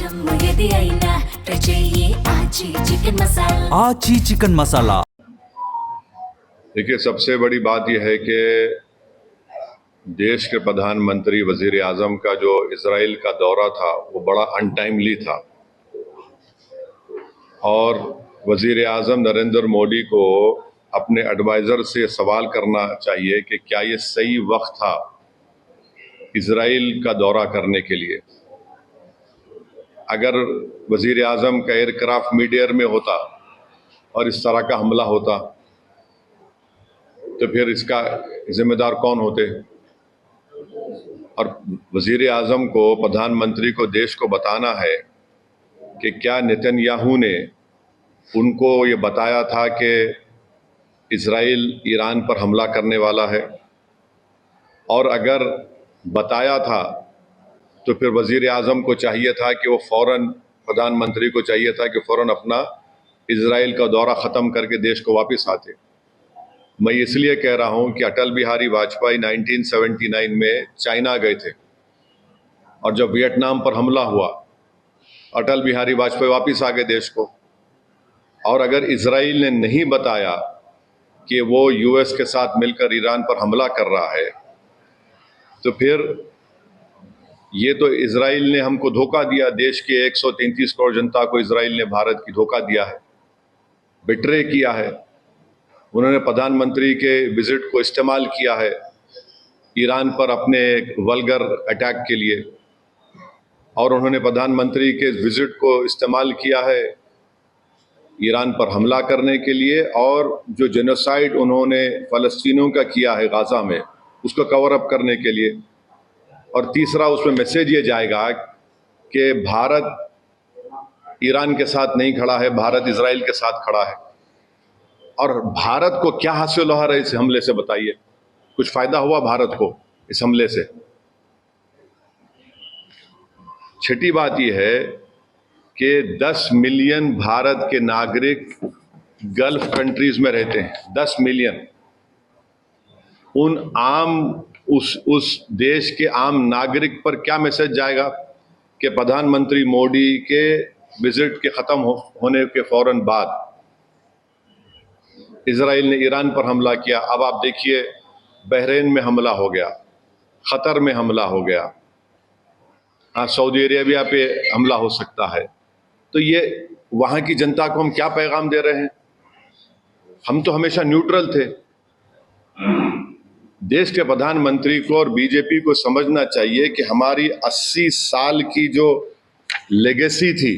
జమ్ముయది అయినా ట్రై చెయ్యి ఆచి చికెన్ మసాలా आची चिकन मसाला। देखिए, सबसे बड़ी बात यह है कि देश के प्रधानमंत्री वजीर आजम का जो इजराइल का दौरा था वो बड़ा अनटाइमली था और वजीर आजम नरेंद्र मोदी को अपने एडवाइज़र से सवाल करना चाहिए कि क्या ये सही वक्त था इजराइल का दौरा करने के लिए। अगर वजीर आजम का एयरक्राफ्ट मिड एयर में होता और इस तरह का हमला होता तो फिर इसका जिम्मेदार कौन होते। और वजीर आजम को, प्रधानमंत्री को देश को बताना है कि क्या नेतन्याहू ने उनको ये बताया था कि इजराइल ईरान पर हमला करने वाला है, और अगर बताया था तो फिर वजीर आजम को चाहिए था कि वो फौरन, प्रधानमंत्री को चाहिए था कि फौरन अपना इजराइल का दौरा ख़त्म करके देश को वापस आते। मैं इसलिए कह रहा हूं कि अटल बिहारी वाजपेयी 1979 में चाइना गए थे और जब वियतनाम पर हमला हुआ अटल बिहारी वाजपेयी वापस आ गए देश को। और अगर इजराइल ने नहीं बताया कि वो यूएस के साथ मिलकर ईरान पर हमला कर रहा है तो फिर ये तो इजराइल ने हमको धोखा दिया। देश के 133 करोड़ जनता को इजराइल ने, भारत की, धोखा दिया है, बिट्रे किया है। उन्होंने प्रधानमंत्री के विजिट को इस्तेमाल किया है ईरान पर अपने वल्गर अटैक के लिए, और उन्होंने प्रधानमंत्री के विजिट को इस्तेमाल किया है ईरान पर हमला करने के लिए, और जो जेनोसाइड उन्होंने फ़लस्तीनियों का किया है गाज़ा में उसको कवर अप करने के लिए। और तीसरा, उसमें मैसेज ये जाएगा कि भारत ईरान के साथ नहीं खड़ा है, भारत इजराइल के साथ खड़ा है। और भारत को क्या हासिल हो रहा है इस हमले से, बताइए? कुछ फायदा हुआ भारत को इस हमले से? छठी बात यह है कि 10 मिलियन भारत के नागरिक गल्फ कंट्रीज में रहते हैं। 10 मिलियन। उस देश के आम नागरिक पर क्या मैसेज जाएगा कि प्रधानमंत्री मोदी के विजिट के ख़त्म होने के फौरन बाद इजराइल ने ईरान पर हमला किया। अब आप देखिए, बहरीन में हमला हो गया, क़तर में हमला हो गया, सऊदी अरेबिया पे हमला हो सकता है। तो ये वहाँ की जनता को हम क्या पैगाम दे रहे हैं? हम तो हमेशा न्यूट्रल थे। देश के प्रधानमंत्री को और बीजेपी को समझना चाहिए कि हमारी 80 साल की जो लेगेसी थी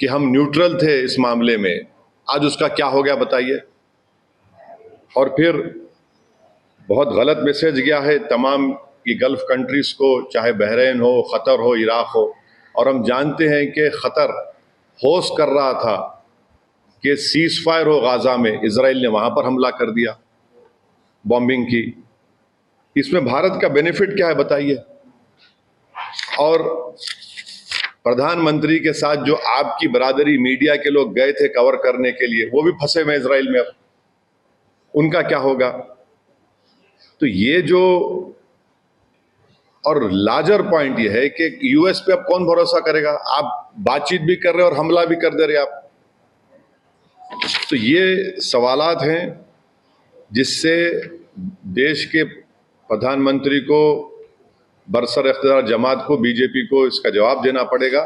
कि हम न्यूट्रल थे इस मामले में, आज उसका क्या हो गया बताइए। और फिर बहुत गलत मैसेज गया है तमाम ये गल्फ कंट्रीज को, चाहे बहरीन हो, क़तर हो, इराक़ हो। और हम जानते हैं कि क़तर होस्ट कर रहा था कि सीज़ फायर हो गाज़ा में, इजराइल ने वहाँ पर हमला कर दिया, बॉम्बिंग की। इसमें भारत का बेनिफिट क्या है बताइए? और प्रधानमंत्री के साथ जो आपकी बरादरी मीडिया के लोग गए थे कवर करने के लिए, वो भी फंसे हुए इजराइल में। अब उनका क्या होगा? तो ये जो, और लार्जर पॉइंट ये है कि यूएस पे अब कौन भरोसा करेगा? आप बातचीत भी कर रहे और हमला भी कर दे रहे आप। तो ये सवालात हैं जिससे देश के प्रधानमंत्री को, बरसर इख्तियार जमात को, बीजेपी को इसका जवाब देना पड़ेगा।